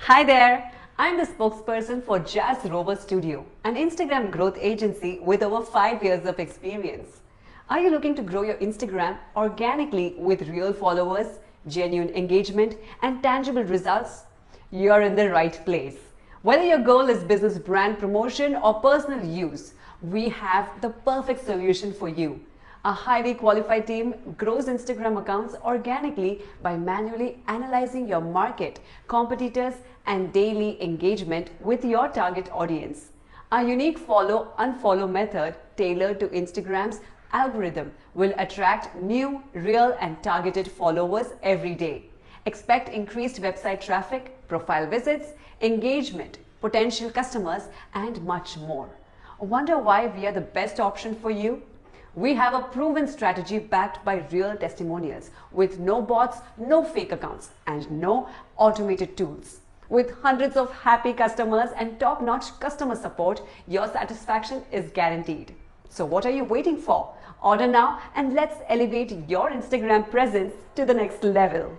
Hi there, I'm the spokesperson for Jazz Rover Studio, an Instagram growth agency with over 5 years of experience. Are you looking to grow your Instagram organically with real followers, genuine engagement, and tangible results? You're in the right place. Whether your goal is business brand promotion or personal use, we have the perfect solution for you. A highly qualified team grows Instagram accounts organically by manually analyzing your market, competitors, and daily engagement with your target audience. Our unique follow-unfollow method tailored to Instagram's algorithm will attract new, real, and targeted followers every day. Expect increased website traffic, profile visits, engagement, potential customers, and much more. Wonder why we are the best option for you? We have a proven strategy backed by real testimonials with no bots, no fake accounts, and no automated tools. With hundreds of happy customers and top-notch customer support, your satisfaction is guaranteed. So what are you waiting for? Order now and let's elevate your Instagram presence to the next level.